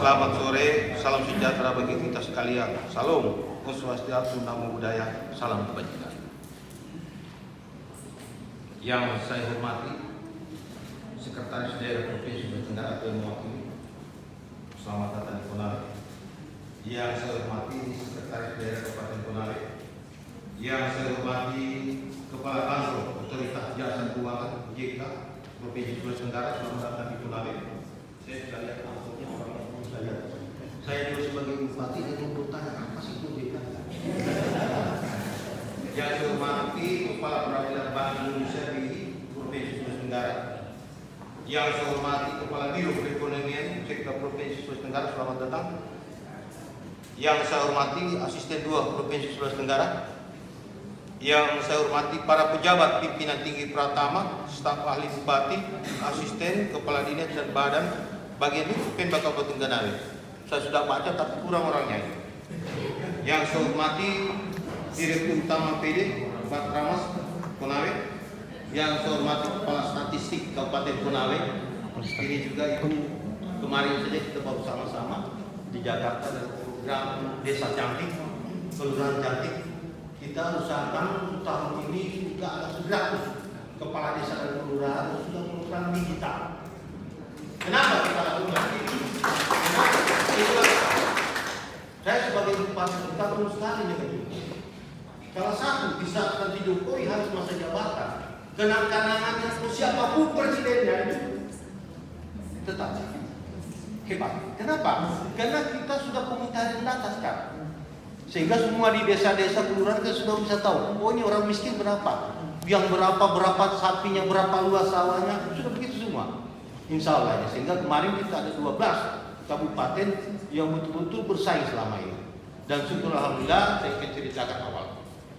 Selamat sore, salam sejahtera bagi kita sekalian. Salam, Om Swastiastu, Namo Buddhaya, salam kebajikan. Yang saya hormati Sekretaris Daerah Provinsi Sulawesi Tenggara atau yang mewakili, selamat datang di Konawe. Yang saya hormati Sekretaris Daerah Kabupaten Konawe. Yang saya hormati Kepala Kantor Otoritas Jasa Keuangan OJK Provinsi Sulawesi Tenggara, selamat datang di Konawe. Saya sudah lihat kantornya orang yang belum saya. Saya juga sebagai bupati ingin bertanya apa sih itu OJK? Yang saya hormati Kepala Perwakilan Bank Indonesia di Provinsi Sulawesi Tenggara. Yang saya hormati Kepala Biro Perekonomian Sektor Provinsi Sulawesi Tenggara, selamat datang. Yang saya hormati Asisten 2 Provinsi Sulawesi Tenggara. Yang saya hormati para pejabat pimpinan tinggi Pratama, staf ahli bupati, asisten, kepala dinas dan badan bagian hukum Pemda Kabupaten Konawe. Saya sudah baca tapi kurang orangnya. Yang saya hormati Direktur Utama PD Batramas Konawe. Yang saya hormati Kepala Statistik Kabupaten Konawe. Ini juga ikut kemarin saja kita baru sama-sama di Jakarta dan program Desa Cantik, Kelurahan Cantik. Kita usahakan tahun ini juga ada 100 kepala desa dan kelurahan sudah melakukan digital. Kenapa kita lakukan ini? Kenapa? Itulah saya sebagai bupati kita perlu sekali dengan itu. Salah satu bisa nanti Jokowi harus masa jabatan, kenang-kenangannya siapapun presidennya itu tetap hebat. Kenapa? Karena kita sudah pemetaan data sekarang. Sehingga semua di desa-desa kelurahan kita sudah bisa tahu, oh ini orang miskin berapa, yang berapa sapinya, berapa luas sawahnya, sudah begitu semua. Insya Allah ya. Sehingga kemarin kita ada 12 kabupaten yang betul-betul bersaing selama ini. Dan syukur alhamdulillah, saya akan ceritakan awal.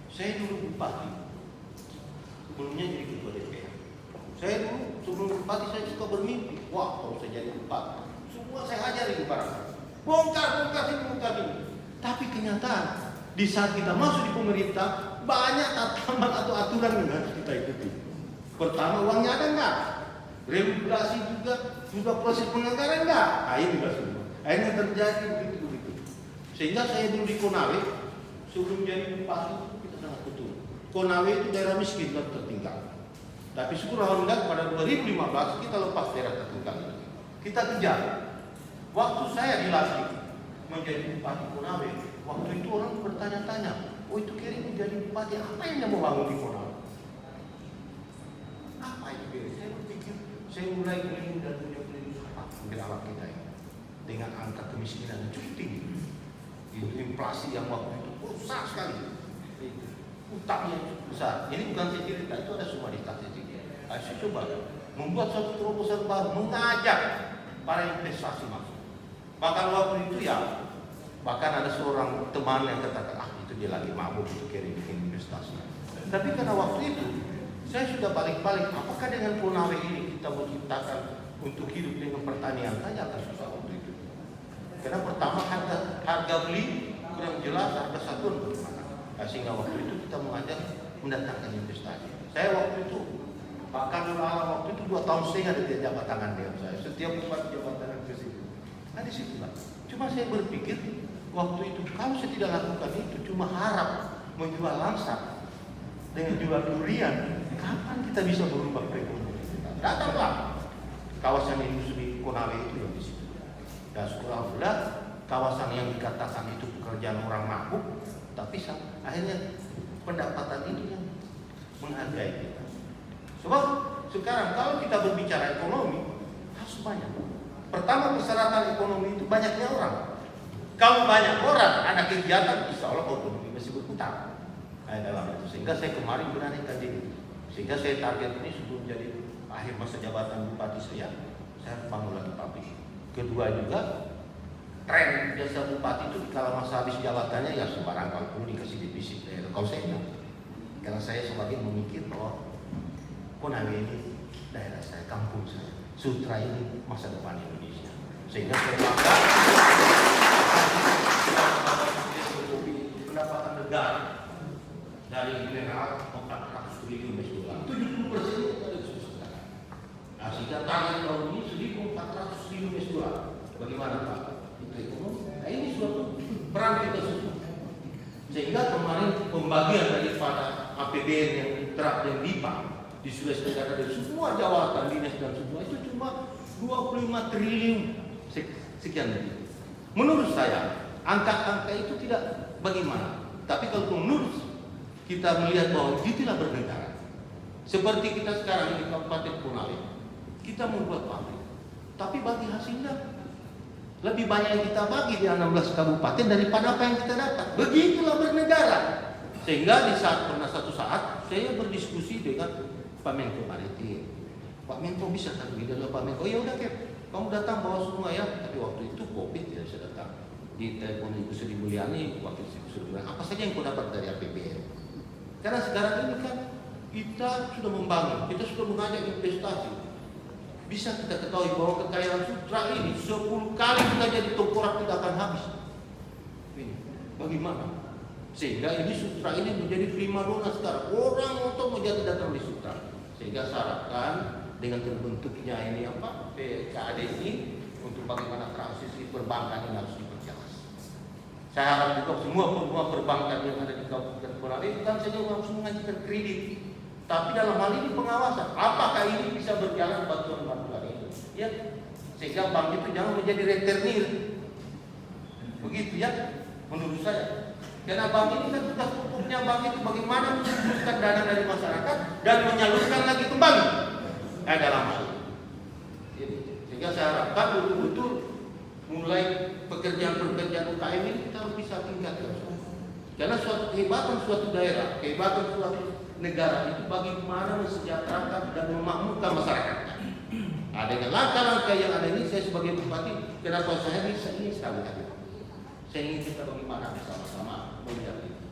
Saya dulu bupati, sebelumnya jadi ketua DPR. Saya dulu sebelum bupati saya suka bermimpi, wah kalau saya jadi bupati, semua saya ajari barang. Bongkar ini. Tapi kenyataan di saat kita masuk di pemerintah banyak tataman atau aturan yang harus kita ikuti. Pertama, uangnya ada enggak? Regulasi juga proses penganggaran enggak? Ini juga semua. Akhirnya terjadi begitu. Sehingga saya dulu di Konawe sebelum jadi bupati kita sangat betul. Konawe itu daerah miskin dan tertinggal. Tapi syukur alhamdulillah pada 2015 kita lepas daerah tertinggal. Kita kejar. Waktu saya dilantik menjadi bupati Konawe, waktu itu orang bertanya-tanya, oh itu Kering menjadi bupati, apa yang mau bangun di Konawe? Apa itu Kering? Saya berpikir, saya mulai keliling dan punya mungkin alat kita ini dengan angka kemiskinan yang cukup tinggi, inflasi yang waktu itu besar sekali, utangnya besar. Ini bukan saya cerita, itu ada semua di statistik. Saya coba membuat suatu terobosan baru, mengajak para investasi masuk. Bahkan waktu itu ya, bahkan ada seorang teman yang katakan, itu dia lagi mabuk untuk bikin investasi. Tapi karena waktu itu, saya sudah balik-balik, apakah dengan Konawe ini kita menciptakan untuk hidup dengan pertanian saja akan susah waktu itu. Karena pertama harga beli kurang jelas, harga satuan bagaimana. Sehingga waktu itu kita mengajak mendatangkan investasi. Saya waktu itu, bahkan waktu itu 2 tahun setengah di jabatan dia saya. Setiap bupati jabatan ke situ. Nah disitulah. Cuma saya berpikir waktu itu kalau saya tidak lakukan itu, cuma harap menjual langsa dengan jual durian, kapan kita bisa berubah perekonomian kita? Datanglah kawasan industri Konawe itu yang di situ. Dan syukur alhamdulillah kawasan yang dikatakan itu pekerjaan orang mabuk, tapi akhirnya pendapatan itu yang menghargai kita. Sebab sekarang kalau kita berbicara ekonomi harus banyak. Pertama persyaratan ekonomi itu banyaknya orang. Kalau banyak orang, ada kegiatan, insya Allah ekonomi masih berputar. Dalam itu. Sehingga saya kemarin beranikan diri. Sehingga saya target ini sebelum jadi akhir masa jabatan bupati saya bangun lagi pabrik. Kedua juga, tren jasa bupati itu kalau masa habis jabatannya ya sembarang kalau perlu dikasih divisi. Kalau saya enggak. Karena saya semakin memikir bahwa Konawe ini daerah saya, kampung saya. Sutra ini masa depan Indonesia. Sehingga saya bangga pendapatan negara dari mineral 400 triliun US $, 70% itu ada di Sulawesi Selatan. Nah, sehingga target tahun ini 1.400 triliun US $. Bagi bagaimana Pak itu ekonomi. Nah, ini suatu peran kita semua. Sehingga kemarin pembagian daripada APBN yang diterap dan DIPA di Sulawesi Tenggara dari semua jawatan dinas dan semua itu cuma 25 triliun sekian lebih. Menurut saya angka-angka itu tidak bagaimana. Tapi kalau menurut kita melihat bahwa itulah bernegara. Seperti kita sekarang di Kabupaten Konawe, kita membuat pabrik. Tapi bagi hasilnya lebih banyak yang kita bagi di 16 kabupaten daripada apa yang kita dapat. Begitulah bernegara. Sehingga di satu saat saya berdiskusi dengan Pak Menko Maritim. Pak Menko bisa kan begitu Pak Menko, ya udah Kep, kamu datang bawa semua ya. Tapi waktu itu COVID tidak bisa datang. Di telepon Ibu Sri Mulyani waktu itu sudah bilang apa saja yang kau dapat dari APBN. Karena sekarang ini kan kita sudah membangun, kita sudah mengajak investasi. Bisa kita ketahui bahwa kekayaan Sutra ini 10 kali kita jadi tengkorak tidak akan habis. Ini bagaimana? Sehingga ini Sutra ini menjadi primadona sekarang. Orang untuk menjadi datang di Sutra. Sehingga saya harapkan dengan terbentuknya ini apa PKAD ini untuk bagaimana transisi perbankan ini harus diperjelas. Saya harap juga semua perbankan yang ada di Kabupaten Konawe bukan saja harus mengajukan kredit. Tapi dalam hal ini pengawasan, apakah ini bisa berjalan bantuan-bantuan itu? Ya, sehingga bank itu jangan menjadi rentenir. Begitu ya, menurut saya. Karena bank ini kan tugas pokoknya bank itu bagaimana mengumpulkan dana dari masyarakat dan menyalurkan lagi kembali. Dalam hal ini. Sehingga saya harapkan betul-betul mulai pekerjaan-pekerjaan UKM ini kita harus bisa tingkatkan. Karena suatu kehebatan suatu daerah, kehebatan suatu negara itu bagaimana mensejahterakan dan memakmurkan masyarakatnya. Dengan langkah-langkah yang ada ini, saya sebagai bupati, kenapa saya ingin sekali hadir. Saya ingin kita bagaimana bersama-sama melihat itu.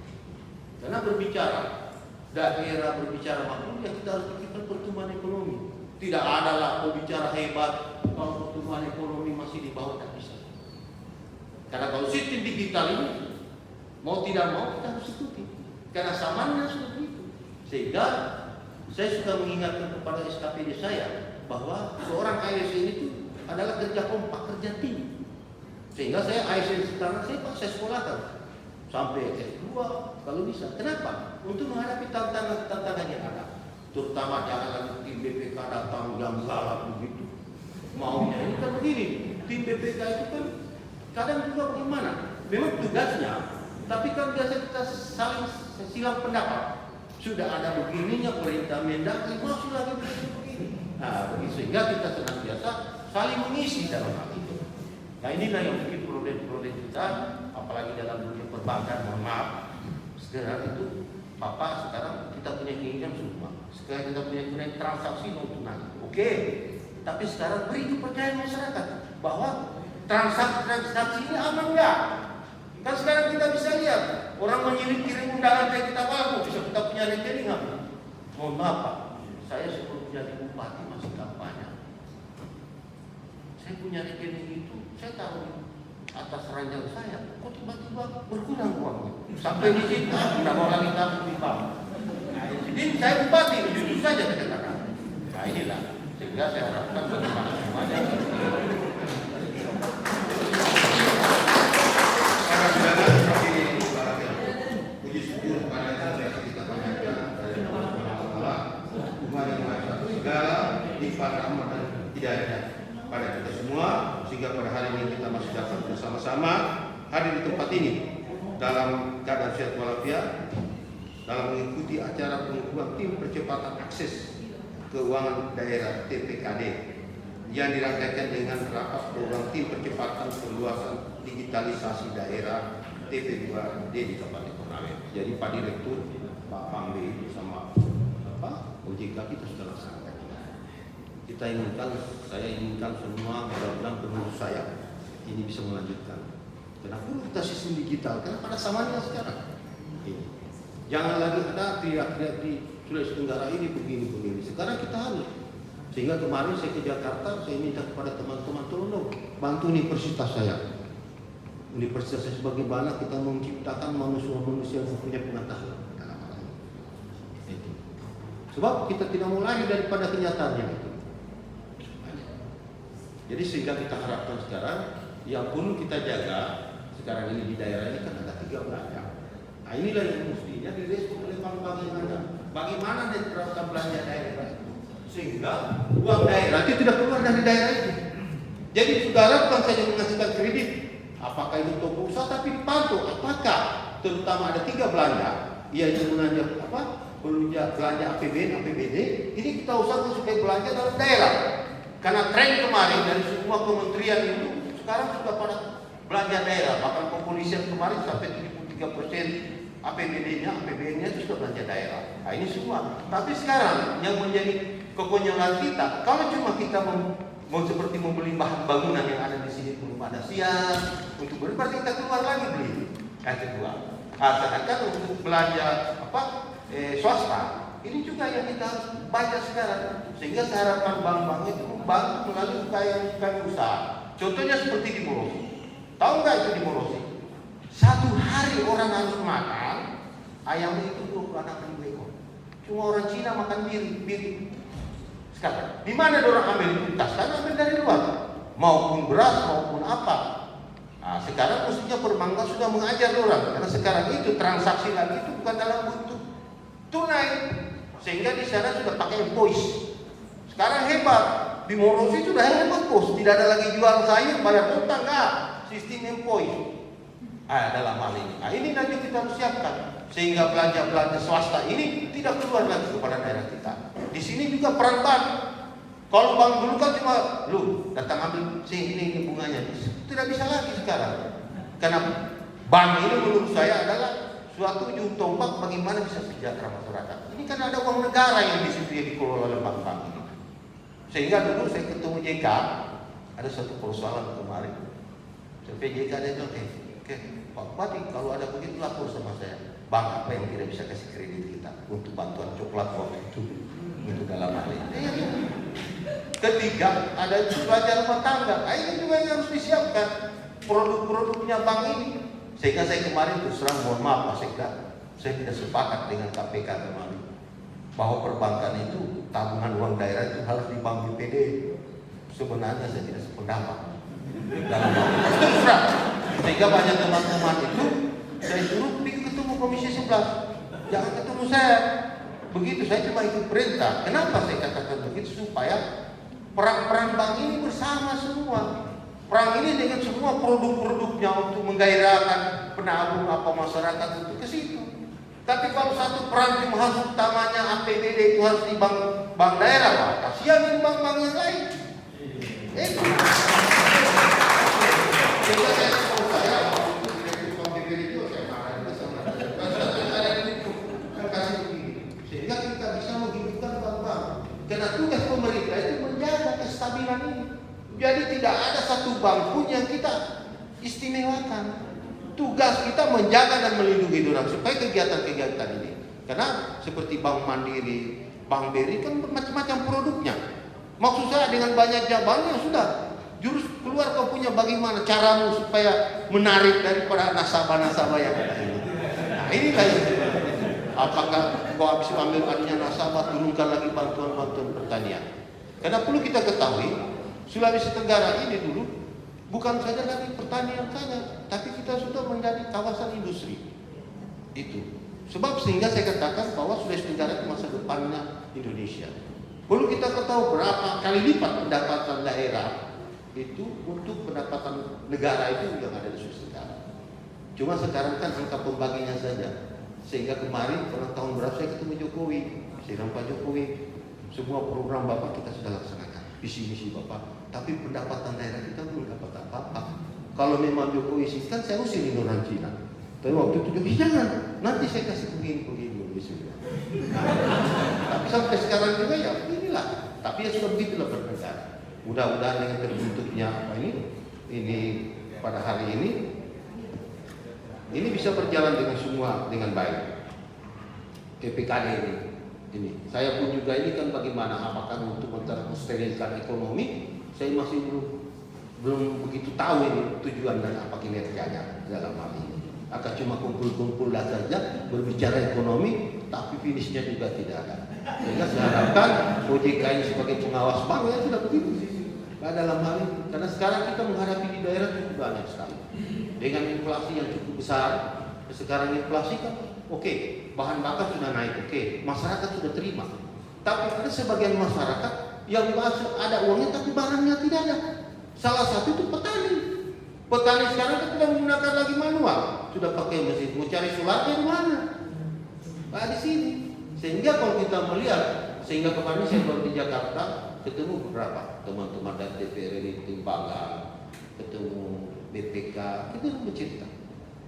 Karena berbicara daerah, berbicara makmur, ya kita harus pikirkan pertumbuhan ekonomi. Tidak ada lah bicara hebat kalau pertumbuhan ekonomi masih di bawah, tak bisa. Karena kalau sistem digital ini mau tidak mau kita harus ikuti. Karena zamannya seperti itu. Sehingga saya suka mengingatkan kepada SKPD saya bahwa seorang ASN itu adalah kerja kompak, kerja tim. Sehingga saya ASN sekarang saya sekolahkan sampai S2 kalau bisa. Kenapa? Untuk menghadapi tantangan yang ada. Terutama jangan tim BPK datang jam galak begitu. Maunya ini kan begini, tim BPK itu kan kadang juga bagaimana? Memang tugasnya, tapi kan biasa kita saling silang pendapat. Sudah ada begininya perintah Mendagri masih lagi begini. Nah, sehingga kita senantiasa saling mengisi dalam hal itu. Nah, inilah yang mungkin problem-problem kita, apalagi dalam dunia perbankan. Mohon maaf, sekarang itu Bapak sekarang kita punya keinginan semua. Sekarang kita punya keinginan transaksi non tunai. Oke, tapi sekarang beri kepercayaan masyarakat bahwa transaksi ini aman enggak? Kan sekarang kita bisa lihat orang kirim undangan kayak kita bagus, bisa kita punya rekening apa? Mohon maaf Pak, saya sebelum jadi bupati masih kampanye. Saya punya rekening itu, saya tahu atas ranjang saya, kok tiba-tiba berkurang uangnya. Sampai di situ, tidak mau lagi tahu di bank. Nah, jadi saya bupati, jujur saja saya katakan. Nah inilah, sehingga saya harapkan bagaimana semuanya. Pada kita semua, sehingga pada hari ini kita masih dapat bersama-sama hadir di tempat ini dalam keadaan sehat walafiat dalam mengikuti acara pengukuhan tim percepatan akses keuangan daerah TPKD yang dirangkaikan dengan rapat program tim percepatan perluasan digitalisasi daerah TP2D di Kabupaten Konawe. Jadi Pak Direktur, Pak Pangli bersama Pak OJK kita sudah laksanakan. Kita inginkan, saya inginkan semua mudah-mudahan pengurus saya ini bisa melanjutkan. Kenapa kita sistem digital? Karena pada zamannya sekarang. Ini. Jangan lagi ada teriak-teriak di Sulawesi Tenggara ini begini-begini. Sekarang kita harus. Sehingga kemarin saya ke Jakarta, saya minta kepada teman-teman tolong bantu universitas saya. Universitas saya sebagaimana kita menciptakan manusia-manusia yang punya pengetahuan dalam hal ini. Sebab kita tidak mau lari daripada kenyataannya itu. Jadi sehingga kita harapkan sekarang yang perlu kita jaga sekarang ini di daerah ini kan ada 3 belanja. Nah, inilah yang mestinya direspon oleh bank-bank yang ada. Bagaimana diterapkan belanja daerah itu sehingga uang daerah itu tidak keluar dari daerah itu. Jadi saudara bukan saja menghasilkan kredit, apakah itu toko usaha, tapi dipantau apakah terutama ada 3 belanja, yaitu belanja APBN, APBD. Ini kita usahakan supaya belanja dalam daerah. Karena tren kemarin dari semua kementerian itu sekarang sudah pada belanja daerah, bahkan kepolisian kemarin sampai 73% APBD-nya, APBN-nya itu sudah belanja daerah. Nah, ini semua. Tapi sekarang yang menjadi kekonyolan kita, kalau cuma kita mau seperti membeli bahan bangunan yang ada di sini belum ada siap untuk beli, berarti kita keluar lagi beli. Yang kedua, sedangkan untuk belanja swasta, ini juga yang kita harus baca sekarang. Sehingga saya harapkan bank-bank itu membantu melalui ukm usaha. Contohnya seperti di Morosi. Tahu nggak itu di Morosi? 1 hari orang harus makan ayam itu 26.000 ekor. Cuma orang Cina makan biri. Sekarang, di mana orang ambil tuntas? Kan ambil dari luar, maupun beras maupun apa. Nah, sekarang mestinya perbankan sudah mengajar orang, karena sekarang itu transaksi lagi itu bukan dalam bentuk tunai, sehingga di sana sudah pakai invoice. Sekarang hebat, di Morosi sudah hebat bos, tidak ada lagi jual sayur bayar utang, enggak, sistem invoice. Dalam hal ini, ini nanti kita harus siapkan sehingga belanja swasta ini tidak keluar lagi kepada daerah kita. Di sini juga peran bank. Kalau bank dulu kan cuma lu datang ambil ini bunganya, tidak bisa lagi sekarang. Karena bank ini menurut saya adalah suatu ujung tombak bagaimana bisa sejahtera masyarakat. Ini kan ada uang negara yang di situ yang dikelola oleh bank-bank ini. Sehingga dulu saya ketemu JK, ada satu persoalan kemarin. Sampai JK dia bilang, Oke, Pak Bupati, kalau ada begitu lapor sama saya. Bank apa yang tidak bisa kasih kredit kita untuk bantuan coklat waktu itu dalam hal ini. Ketiga, ada belanja rumah tangga. Ini juga yang harus disiapkan produk-produknya bank ini. Sehingga saya kemarin terus terang mohon maaf Pak Sekda, saya tidak sepakat dengan KPK kemarin bahwa perbankan itu tabungan uang daerah itu harus di bank BPD. Sebenarnya saya tidak sependapat dalam hal ini. Terus terang. Sehingga banyak teman-teman itu saya suruh pergi ketemu Komisi 11, jangan ketemu saya. Begitu, saya cuma ikut perintah. Kenapa saya katakan begitu? Supaya perang bank ini bersama semua. Perang ini dengan semua produk-produknya untuk menggairahkan penabung apa masyarakat untuk ke situ. Tapi kalau satu perang cuma harus utamanya APBD itu harus di bank daerah, Pak. Kasihan bank-bank yang lain. Itu. Sehingga saya sehingga kita bisa menghidupkan bank-bank. Karena tugas pemerintah itu menjaga kestabilan ini. Jadi tidak ada satu bank pun yang kita istimewakan. Tugas kita menjaga dan melindungi orang supaya kegiatan-kegiatan ini. Karena seperti Bank Mandiri, Bank BRI kan macam-macam produknya. Maksud saya dengan banyaknya banknya sudah jurus keluar kau punya bagaimana caramu supaya menarik daripada nasabah-nasabah yang ada ini. Nah ini kayak apakah kau habis ambil adanya nasabah turunkan lagi bantuan-bantuan pertanian. Karena perlu kita ketahui Sulawesi Tenggara ini dulu bukan saja lagi pertanian saja, tapi kita sudah menjadi kawasan industri. Itu sebab sehingga saya katakan bahwa Sulawesi Tenggara itu masa depannya Indonesia. Perlu kita ketahui berapa kali lipat pendapatan daerah itu untuk pendapatan negara itu yang ada di Sulawesi Tenggara. Cuma sekarang kan angka pembaginya saja. Sehingga kemarin pernah tahun berapa saya ketemu Jokowi, saya bilang Pak Jokowi, semua program Bapak kita sudah laksanakan, visi misi Bapak. Tapi pendapatan daerah kita belum dapat apa-apa. Kalau memang Jokowi sih kan saya usir orang Cina. Tapi waktu itu Jokowi jangan, nanti saya kasih begini. Tapi sampai sekarang juga ya inilah. Tapi ya sudah begitulah bernegara. Mudah-mudahan dengan terbentuknya apa ini pada hari ini bisa berjalan dengan semua dengan baik. PPKD ini. Saya pun juga ini kan bagaimana apakah untuk mensterilkan ekonomi, saya masih belum begitu tahu ini tujuan dan apa kinerjanya dalam hal ini. Akan cuma kumpul-kumpul saja berbicara ekonomi, tapi finishnya juga tidak ada. Sehingga saya harapkan OJK ini sebagai pengawas bank ya sudah begitu. dalam hal ini. Karena sekarang kita menghadapi di daerah cukup banyak sekali. Dengan inflasi yang cukup besar, sekarang inflasi kan oke, bahan bakar sudah naik, oke, masyarakat sudah terima. Tapi ada sebagian masyarakat yang masuk ada uangnya tapi barangnya tidak ada. Salah satu itu petani. Petani sekarang kan tidak menggunakan lagi manual, sudah pakai mesin. Mau cari solarnya di mana? Nah, di sini. Sehingga kalau kita melihat, sehingga kemarin saya baru di Jakarta, ketemu beberapa teman-teman dari DPR ini, Timbangan, ketemu BPK, kita bercerita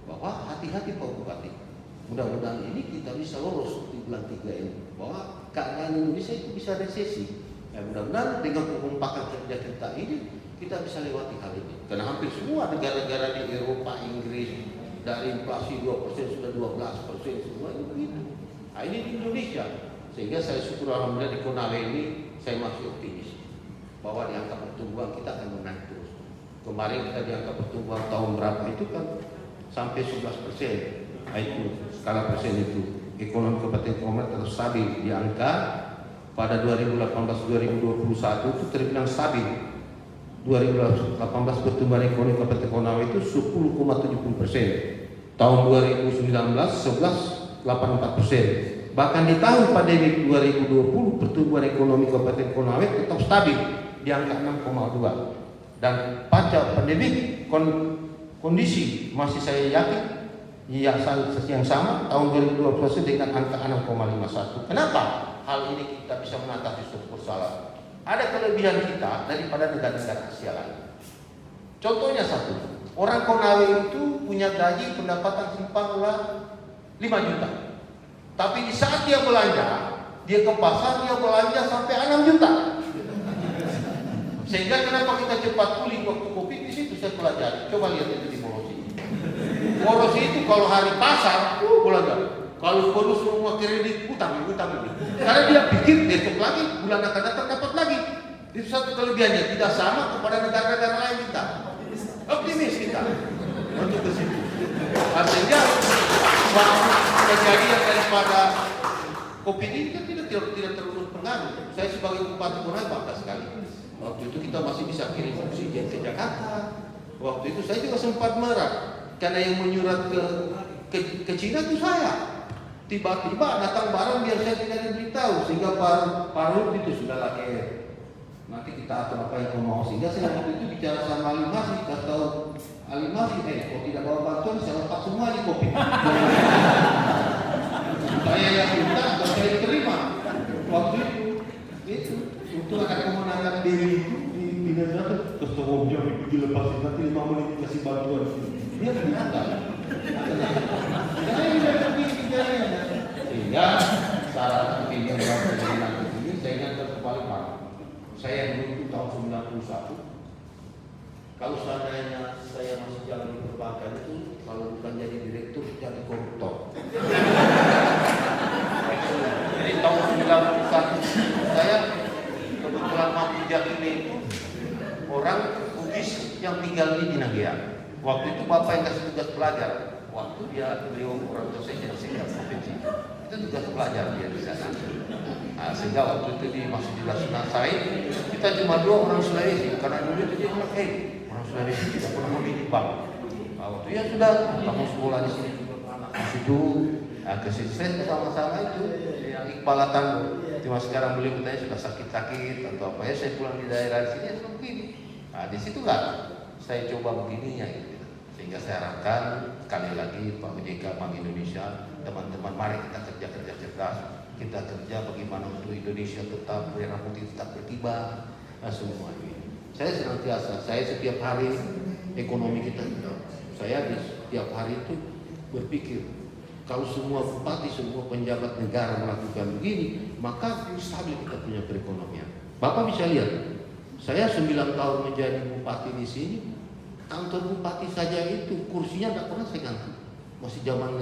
bahwa hati-hati Pak Bupati. Mudah-mudahan ini kita bisa lolos di bulan 3 ini, bahwa keadaan Indonesia itu bisa resesi. Ya, mudah-mudahan dengan pengumpakan kerja kita ini kita bisa lewati hal ini. Karena hampir semua negara-negara di Eropa, Inggris, dari inflasi 2% sudah 12%, semua itu begitu. Nah, ini di Indonesia. Sehingga saya syukur alhamdulillah di Konawe ini saya masih optimis bahwa di angka pertumbuhan kita akan menaik terus. Kemarin kita di angka pertumbuhan tahun berapa itu kan sampai 11%. Nah, itu skala persen itu. Ekonomi Kabupaten Konawe terus stabil di angka pada 2018-2021 itu terbilang stabil. 2018 pertumbuhan ekonomi Kabupaten Konawe itu 10,70%. Tahun 2019 11,84%. Bahkan di tahun pandemi 2020 pertumbuhan ekonomi Kabupaten Konawe tetap stabil di angka 6,2. Dan pasca pandemi kondisi masih saya yakin yang sama tahun 2020 dengan angka 6,51. Kenapa hal ini kita bisa mengatasi suatu persoalan? Ada kelebihan kita daripada negara-negara Asia lain. Contohnya satu, orang Konawe itu punya gaji pendapatan simpanglah 5 juta. Tapi di saat dia belanja, dia ke pasar dia belanja sampai 6 juta. Sehingga kenapa kita cepat pulih waktu Covid di situ saya pelajari. Coba lihat itu di Morosi. Morosi itu kalau hari pasar, belanja. Kalau perlu semua kredit utang. Karena dia pikir besok lagi bulan akan datang dapat lagi. Itu satu kelebihannya, tidak sama kepada negara-negara lain kita. Optimis kita untuk ke situ. Artinya kejadian daripada Covid ini kan tidak terlalu pengaruh. Saya sebagai Bupati Konawe bangga sekali. Waktu itu kita masih bisa kirim oksigen ke Jakarta. Waktu itu saya juga sempat marah karena yang menyurat ke Cina itu saya. Tiba-tiba datang barang biar saya tidak diberitahu sehingga Pak Ruh itu sudah lahir. Nanti kita atur apa yang mau, sehingga saya waktu itu bicara sama Alimasi, kata Alimasi, kalau tidak bawa bantuan saya lepas semua di kopi. Saya yang minta dan saya diterima. Waktu itu untuk akan kemenangan diri itu di Pindah terus jam pergi lepasin nanti 5 menit kasih bantuan. Dia minta. Saya tidak berpikirnya. Sehingga salah satu yang berjalan ini saya ingat kembali Pak. Saya dulu itu tahun 91. Kalau seandainya saya masih jalan di perbankan itu, kalau bukan jadi direktur, jadi koruptor. Jadi tahun 91 saya kebetulan mampu jadi itu orang Bugis yang tinggal di Dinagea. Waktu itu bapak yang kasih tugas pelajar. Waktu beliau orang tua saya jadi sekretar provinsi. Itu tugas pelajar dia di sana. Nah, sehingga waktu itu di Masjid Sunan Said kita cuma 2 orang Sulawesi karena dulu itu dia bilang, orang Sulawesi tidak pernah memilih bank. Nah, waktu ya sudah kamu sekolah di sini di situ, ke situ sama-sama itu yang Iqbal Tango. Cuma sekarang beliau katanya sudah sakit-sakit atau apa ya, saya pulang di daerah di sini ya sudah begini. Nah, di situ kan saya coba begininya gitu. Sehingga saya harapkan sekali lagi Pak BJK Bank Indonesia, teman-teman mari kita kerja cerdas. Kita kerja bagaimana untuk Indonesia tetap merah putih tetap berkibar, semua ini. Saya senantiasa, saya setiap hari ekonomi kita, saya di setiap hari itu berpikir kalau semua bupati, semua penjabat negara melakukan begini, maka stabil kita punya perekonomian. Bapak bisa lihat, saya 9 tahun menjadi bupati di sini, kantor bupati saja itu kursinya tidak pernah saya ganti, masih zaman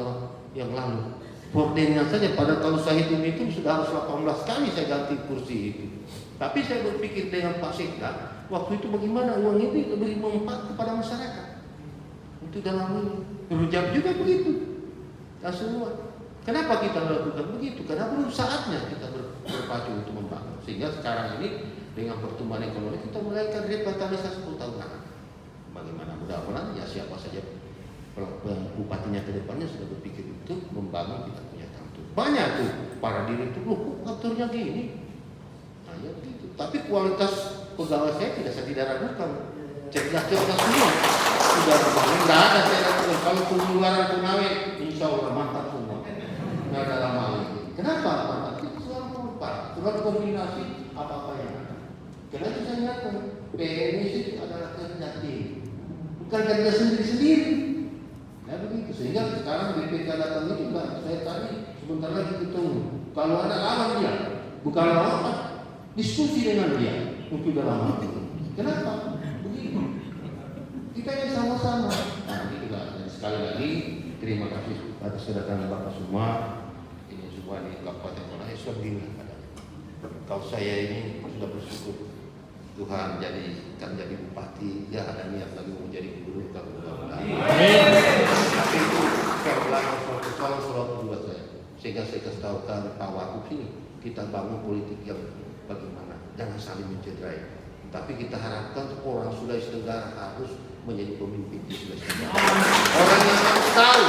yang lalu. Bordennya saja pada kalau saya hitung itu sudah harus 18 kali saya ganti kursi itu. Tapi saya berpikir dengan Pak Sekda, waktu itu bagaimana uang itu beri manfaat kepada masyarakat. Untuk dalam rujak juga begitu. Dan semua. Kenapa kita lakukan begitu? Karena belum saatnya kita berpacu untuk membangun. Sehingga sekarang ini dengan pertumbuhan ekonomi kita mulai kan revitalisasi kota Ungaran. Bagaimana mudah-mudahan ya siapa saja bupatinya ke depannya sudah berpikir untuk membangun kita punya kantor. Banyak tuh para direktur, loh kantornya gini. Nah ya gitu. Tapi kualitas pegawai saya tidak ragukan. Cerdas-cerdas semua. Sudah berbangun, tidak ada saya ragukan. Kalau pengeluaran pegawai, insya Allah mantap semua. Tidak ada lama lagi. Kenapa? Mantap itu selalu merupakan, selalu kombinasi apa-apa yang ada. Karena itu saya ingatkan, PNS itu adalah kerja tim, bukan kerja sendiri-sendiri. Nah begitu, sehingga sekarang BPK datang itu juga saya tadi sebentar lagi ketemu. Kalau ada lawan dia, bukan lawan, diskusi dengan dia untuk dalam hati. Kenapa? Begitu. Kita yang sama-sama. Nah itulah. Dan sekali lagi terima kasih atas kedatangan Bapak semua. Ini semua di Kabupaten Kota Esok ini. Kalau saya ini sudah bersyukur Tuhan kan jadi bupati, ya ada niat lagi mau jadi gubernur Kabupaten. Tapi itu kalau suatu buat saya, sehingga saya kasih tahu kan Pak Wagub ini kita bangun politik yang bagaimana, jangan saling mencederai. Tapi kita harapkan orang Sulawesi Tenggara harus menjadi pemimpin di Sulawesi Tenggara. Orang yang harus tahu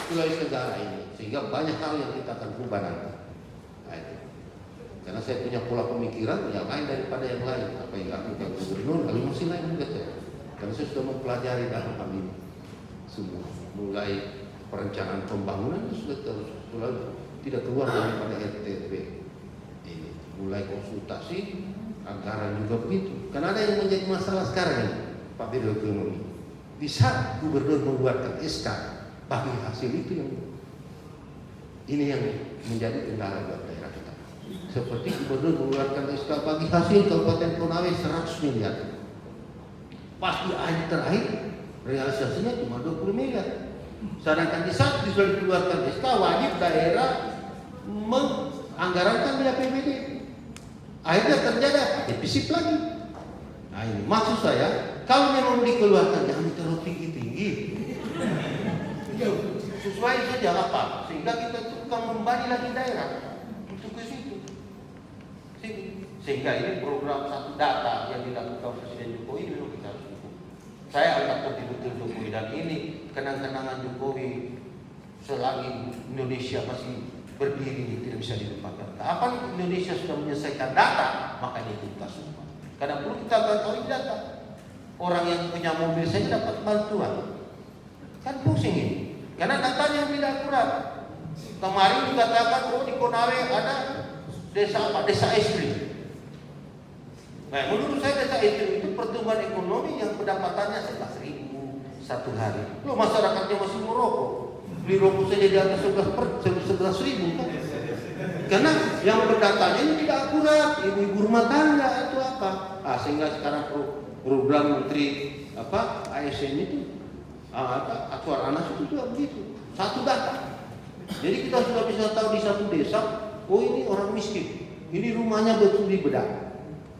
Sulawesi Tenggara ini, sehingga banyak hal yang kita akan rubah nanti. Nah, itu. Karena saya punya pola pemikiran yang lain daripada yang lain. Apa yang aku kan gubernur, lalu masih lain juga saya. Karena saya sudah mempelajari dalam hal ini semua. Mulai perencanaan pembangunan itu sudah tidak keluar daripada RTP. Ini mulai konsultasi, anggaran juga begitu. Karena ada yang menjadi masalah sekarang ini, Pak Biro Ekonomi. Di saat gubernur mengeluarkan SK bagi hasil itu yang ini yang menjadi kendala buat daerah kita. Seperti gubernur mengeluarkan SK bagi hasil Kabupaten Konawe 100 miliar. Pas di akhir terakhir realisasinya cuma 20 miliar. Sedangkan di saat sudah dikeluarkan SK wajib daerah menganggarankan di APBD. Akhirnya terjadi defisit lagi. Nah ini maksud saya, kalau memang dikeluarkan jangan terlalu tinggi-tinggi. Sesuai saja apa, sehingga kita bukan membani lagi daerah untuk ke situ. Sehingga ini program satu data yang dilakukan Presiden Jokowi ini kita harus dukung. Saya anggap betul-betul Jokowi dan ini kenang-kenangan Jokowi selagi Indonesia masih berdiri tidak bisa dilupakan. Kapan Indonesia sudah menyelesaikan data, maka itu kita semua. Karena perlu kita ketahui data. Orang yang punya mobil saja dapat bantuan. Kan pusing ini. Karena datanya tidak akurat. Kemarin dikatakan di Konawe ada desa apa? Desa ekstrim. Nah, menurut saya desa ekstrim itu pertumbuhan ekonomi yang pendapatannya 11.000 satu hari. Loh masyarakatnya masih merokok. Beli rokok saja di atas 11.000 kan? Karena yang berdatanya ini tidak akurat, ibu-ibu rumah tangga itu apa? Sehingga sekarang program Menteri ASN itu Asuhan Anas itu juga begitu, satu data. Jadi kita sudah bisa tahu di satu desa, oh ini orang miskin, ini rumahnya betul dibedah.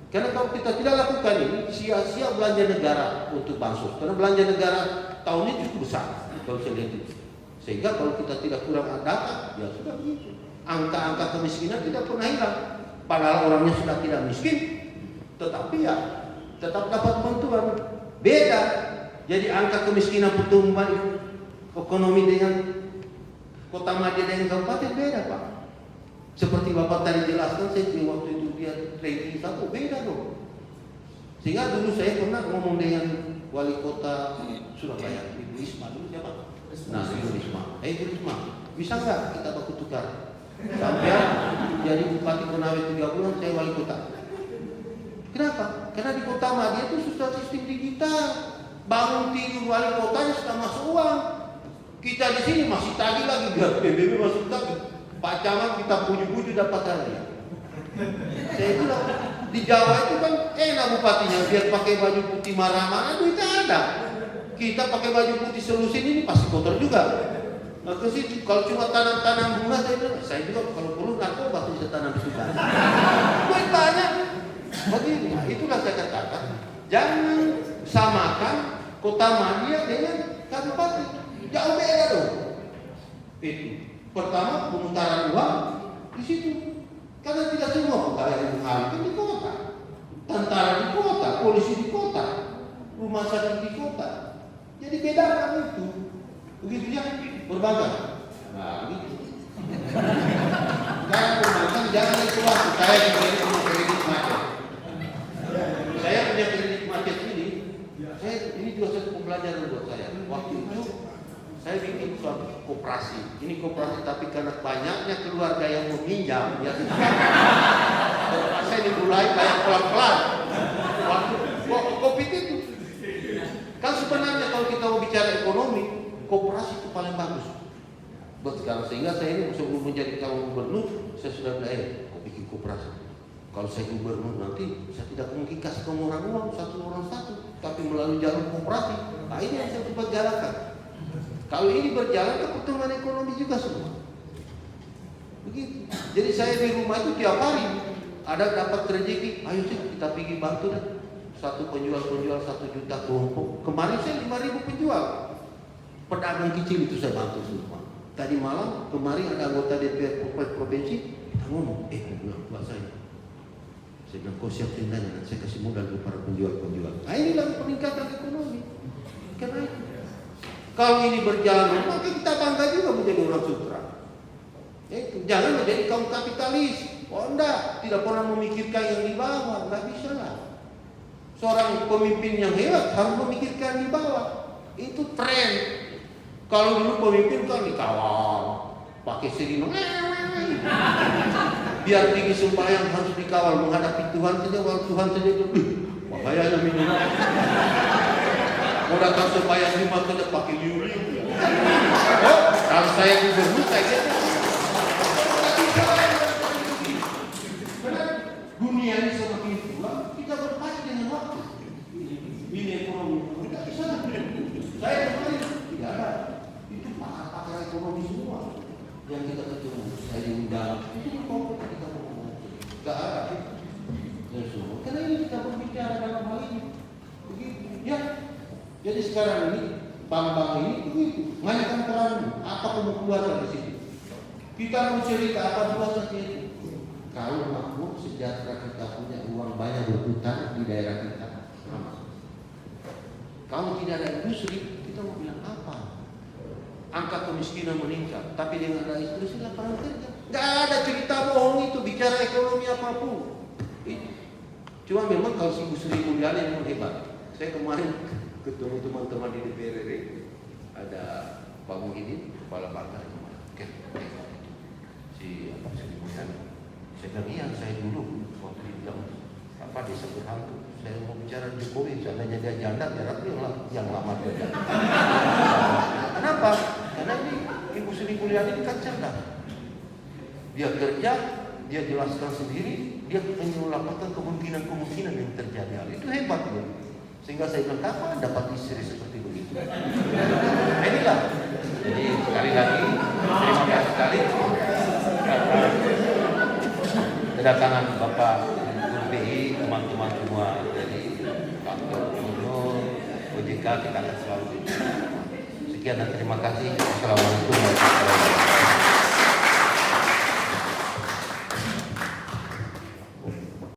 Karena kalau kita tidak lakukan ini, sia-sia belanja negara untuk bansos. Karena belanja negara tahun ini cukup besar, kalau saya lihat itu. Sehingga kalau kita tidak kurang data, ya sudah begitu. Angka-angka kemiskinan tidak pernah hilang. Padahal orangnya sudah tidak miskin, tetapi ya tetap dapat bantuan. Beda. Jadi angka kemiskinan pertumbuhan ekonomi dengan Kota Madia dengan kabupaten beda Pak. Seperti Bapak tadi jelaskan, saya waktu itu dia ranking 1 beda dong. Sehingga dulu saya pernah ngomong dengan wali kota Surabaya, Ibu Isma dulu siapa? Nah, Ibu Isma, bisa nggak kita baku tukar? Sampai jadi bupati Konawe 3 bulan, saya wali kota. Kenapa? Karena di Kota Madia itu sudah sistem digital. Bangun tinggi wali kotanya sudah masuk uang. Kita di sini masih tagih lagi, PBB masih tagih. Pak Camat kita puju-puju dapat hari. Saya bilang di Jawa itu kan enak bupatinya, biar pakai baju putih marah-marah duitnya ada. Kita pakai baju putih selusin ini pasti kotor juga. Nah, ke situ kalau cuma tanam bunga saya juga kalau perlu narkoba bisa tanam di situ. Gue tanya begini, itulah saya katakan jangan samakan Kota Madia dengan kabupaten, jauh beda dong. Itu pertama pemutaran uang di situ, karena tidak semua pegawai yang mengalami di kota. tentara di kota, polisi di kota, rumah sakit di kota. Jadi bedakan itu. Begitu ya, perbankan. Nah, begitu. Jangan perbankan, jangan itu waktu. Saya punya kredit macet. Saya punya kredit macet ini juga satu pembelajaran buat saya. Waktu itu saya bikin suatu koperasi. Ini koperasi tapi karena banyaknya keluarga yang meminjam, ya saya dimulai bayar pelan-pelan. Waktu COVID itu. Kan sebenarnya kalau kita mau bicara ekonomi, koperasi itu paling bagus buat sekarang. Sehingga saya ini sebelum menjadi calon gubernur, saya sudah bilang, mau bikin koperasi. Kalau saya gubernur nanti, saya tidak mungkin kasih ke orang satu, tapi melalui jalur koperasi. Nah ini yang saya coba jalankan. Kalau ini berjalan, kan pertumbuhan ekonomi juga semua. Begitu. Jadi saya di rumah itu tiap hari ada dapat rezeki, ayo sih kita pergi bantu deh. Satu penjual 1 juta kelompok. Kemarin saya 5.000 penjual. Pedagang kecil itu saya bantu semua. Tadi malam kemarin ada anggota DPR provinsi ngomong, buat saya bilang kau siap tendanya, nanti saya kasih modal ke para penjual. Nah inilah peningkatan ekonomi. Karena itu, kalau ini berjalan, maka kita bangga juga menjadi orang sutra. Itu jangan menjadi kaum kapitalis. Oh enggak, tidak pernah memikirkan yang di bawah, enggak bisa lah. Seorang pemimpin yang hebat harus memikirkan di bawah. Itu tren. Kalau dulu pemimpin kan dikawal, pakai sirine. Biar tinggi sembahyang harus dikawal menghadapi Tuhan saja, kalau Tuhan saja itu bahayanya minum. Mau datang sembahyang 5 saja pakai liur-liur. Oh, kalau saya gubernur saya gitu. Karena dunia ini semakin tua, kita berpacu dengan waktu. Ini ekonomi tidak bisa. Saya kemarin tidak ada. Itu pakar-pakar ekonomi semua yang kita ketemu. Saya diundang. Itu berkomplot kita ngomong. Tidak ada. Ya semua. Karena ini kita berbicara dalam hal ini. Begitu. Ya. Jadi sekarang ini bank-bank ini begitu. Mainkan peran. Apa kamu keluar dari sini? Kita mau cerita apa buat saja itu. Kalau makmur sejahtera kita punya uang banyak berputar di daerah kita. Kalau tidak ada industri, kita mau bilang apa? Angka kemiskinan meningkat, tapi dengan ada industri lapangan kerja. Nggak ada cerita bohong itu, bicara ekonomi apapun. Cuma memang kalau si Bu Sri Mulyani memang hebat. Saya kemarin ketemu teman-teman di DPR RI, ada Pak Muhyiddin, kepala bangsa. Si Sri Mulyani. Saya bilang, iya saya dulu waktu bilang apa desa berhantu. Saya mau bicara Jokowi, seandainya dia janda, jarak dia yang lama dia janda. Kenapa? Karena ini Ibu Sri Mulyani ini kan cerdas. Dia kerja, dia jelaskan sendiri, dia menyelamatkan kemungkinan yang terjadi. Itu hebat dia. Sehingga saya bilang, kapan dapat istri seperti begitu? Nah, inilah. Jadi sekali lagi, terima kasih sekali kedatangan Bapak BI, teman-teman semua dari kantor gubernur, OJK, kita akan selalu. Sekian dan terima kasih. Assalamualaikum warahmatullahi wabarakatuh.